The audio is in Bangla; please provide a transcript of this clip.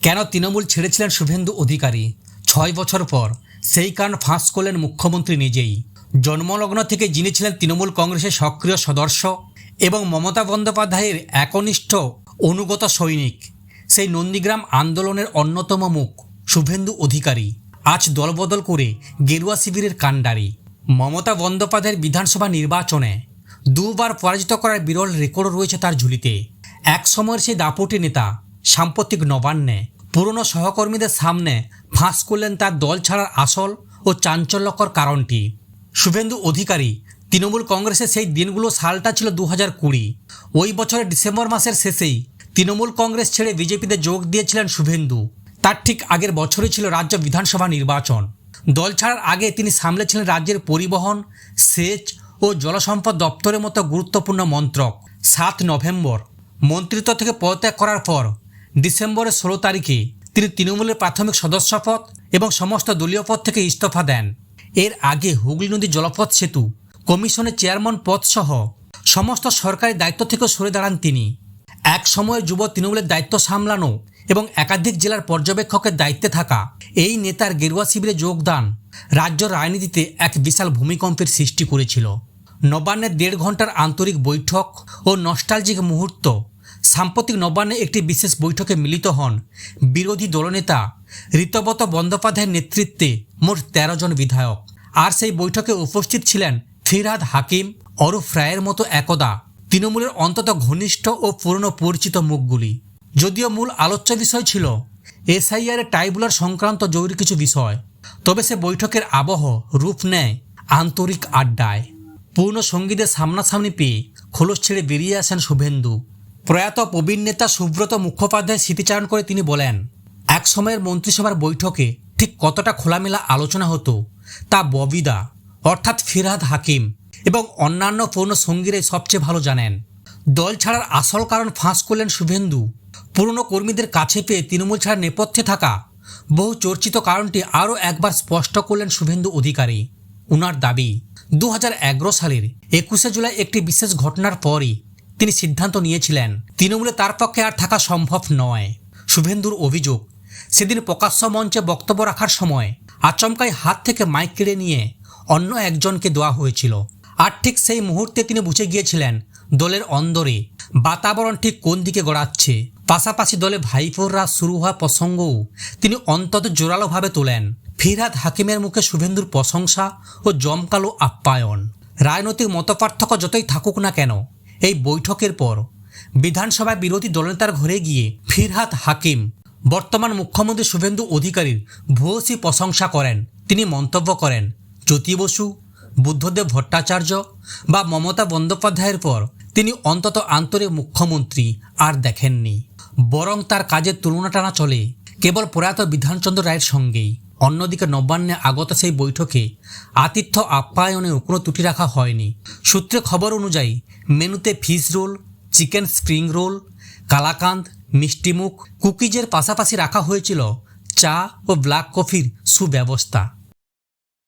কেন তৃণমূল ছেড়েছিলেন শুভেন্দু অধিকারী? 6 বছর পর সেই কারণ ফাঁস করলেন মুখ্যমন্ত্রী নিজেই। জন্মলগ্ন থেকে যিনি ছিলেন তৃণমূল কংগ্রেসের সক্রিয় সদস্য এবং মমতা বন্দ্যোপাধ্যায়ের একনিষ্ঠ অনুগত সৈনিক, সেই নন্দীগ্রাম আন্দোলনের অন্যতম মুখ শুভেন্দু অধিকারী আজ দলবদল করে গেরুয়া শিবিরের কাণ্ডারি। মমতা বন্দ্যোপাধ্যায়ের বিধানসভা নির্বাচনে দুবার পরাজিত করার বিরল রেকর্ড রয়েছে তার ঝুলিতে। এক সময়ের সেই দাপটি নেতা সাম্প্রতিক নবান্নে পুরনো সহকর্মীদের সামনে ফাঁস করলেন তার দল ছাড়ার আসল ও চাঞ্চল্যকর কারণটি। শুভেন্দু অধিকারী তৃণমূল কংগ্রেসের সেই দিনগুলো সালটা ছিল 2020। ওই বছরের ডিসেম্বর মাসের শেষেই তৃণমূল কংগ্রেস ছেড়ে বিজেপিতে যোগ দিয়েছিলেন শুভেন্দু। তার ঠিক আগের বছরই ছিল রাজ্য বিধানসভা নির্বাচন। দল ছাড়ার আগে তিনি সামলেছিলেন রাজ্যের পরিবহন, সেচ ও জলসম্পদ দপ্তরের মতো গুরুত্বপূর্ণ মন্ত্রক। 7 নভেম্বর মন্ত্রিত্ব থেকে পদত্যাগ করার পর ডিসেম্বরের 16 তারিখে তিনি তৃণমূলের প্রাথমিক সদস্যপদ এবং সমস্ত দলীয় পদ থেকে ইস্তফা দেন। এর আগে হুগলি নদী জলপথ সেতু কমিশনের চেয়ারম্যান পদ সহ সমস্ত সরকারি দায়িত্ব থেকে সরে দাঁড়ান তিনি। এক সময়ের যুব তৃণমূলের দায়িত্ব সামলানো এবং একাধিক জেলার পর্যবেক্ষকের দায়িত্বে থাকা এই নেতার গেরুয়া শিবিরে যোগদান রাজ্য রাজনীতিতে এক বিশাল ভূমিকম্পের সৃষ্টি করেছিল। নবান্নের 1.5 ঘন্টার আন্তরিক বৈঠক ও নস্টালজিক মুহূর্ত। সাম্প্রতিক নবান্নে একটি বিশেষ বৈঠকে মিলিত হন বিরোধী দলনেতা ঋতব্রত বন্দ্যোপাধ্যায়ের নেতৃত্বে মোট 13 জন বিধায়ক। আর সেই বৈঠকে উপস্থিত ছিলেন ফিরহাদ হাকিম, অরূপ রায়ের মতো একদা তৃণমূলের অন্তত ঘনিষ্ঠ ও পুরনো পরিচিত মুখগুলি। যদিও মূল আলোচ্য বিষয় ছিল এসআইআর ট্রাইব্যুনাল সংক্রান্ত জরুরি কিছু বিষয়, তবে সে বৈঠকের আবহ রূপ নেয় আন্তরিক আড্ডায়। পূর্ণ সঙ্গীদের সামনাসামনি পেয়ে খোলস ছেড়ে বেরিয়ে আসেন শুভেন্দু। প্রয়াত প্রবীণ নেতা সুব্রত মুখোপাধ্যায় স্মৃতিচারণ করে তিনি বলেন, এক সময়ের মন্ত্রিসভার বৈঠকে ঠিক কতটা খোলামেলা আলোচনা হতো তা ববিদা অর্থাৎ ফিরহাদ হাকিম এবং অন্যান্য পূর্ণ সঙ্গীরাই সবচেয়ে ভালো জানেন। দল ছাড়ার আসল কারণ ফাঁস করলেন শুভেন্দু। পুরনো কর্মীদের কাছে পেয়ে তৃণমূল ছাড়ার নেপথ্যে থাকা বহু চর্চিত কারণটি আরও একবার স্পষ্ট করলেন শুভেন্দু অধিকারী। উনার দাবি, 2011 সালের 21শে জুলাই একটি বিশেষ ঘটনার পরই তিনি সিদ্ধান্ত নিয়েছিলেন তৃণমূলে তার পক্ষে আর থাকা সম্ভব নয়। শুভেন্দুর অভিযোগ, সেদিন প্রকাশ্য মঞ্চে বক্তব্য রাখার সময় আচমকাই হাত থেকে মাইক কেড়ে নিয়ে অন্য একজনকে দেওয়া হয়েছিল। আর ঠিক সেই মুহূর্তে তিনি বুঝে গিয়েছিলেন দলের অন্দরে বাতাবরণ ঠিক কোন দিকে গড়াচ্ছে। পাশাপাশি দলে ভাইপোররা শুরু হওয়া প্রসঙ্গও তিনি অন্তত জোরালোভাবে তোলেন। ফিরহাদ হাকিমের মুখে শুভেন্দুর প্রশংসা ও জমকালো আপ্যায়ন। রাজনৈতিক মতপার্থক্য যতই থাকুক না কেন, এই বৈঠকের পর বিধানসভায় বিরোধী দলনেতার ঘরে গিয়ে ফিরহাদ হাকিম বর্তমান মুখ্যমন্ত্রী শুভেন্দু অধিকারীর ভূয়সী প্রশংসা করেন। তিনি মন্তব্য করেন, জ্যোতি বসু, বুদ্ধদেব ভট্টাচার্য বা মমতা বন্দ্যোপাধ্যায়ের পর তিনি অন্তত আন্তরিক মুখ্যমন্ত্রী আর দেখেননি। বরং তার কাজের তুলনা টানা চলে কেবল প্রয়াত বিধানচন্দ্র রায়ের সঙ্গেই। অন্যদিকে নবান্নে আগত সেই বৈঠকে আতিথ্য আপ্যায়নেও কোনো ত্রুটি রাখা হয়নি। সূত্রে খবর অনুযায়ী মেনুতে fish role, chicken spring roll, kalakand, মিষ্টিমুখ, কুকিজের পাশাপাশি রাখা হয়েছিল চা ও ব্ল্যাক কফির সুব্যবস্থা।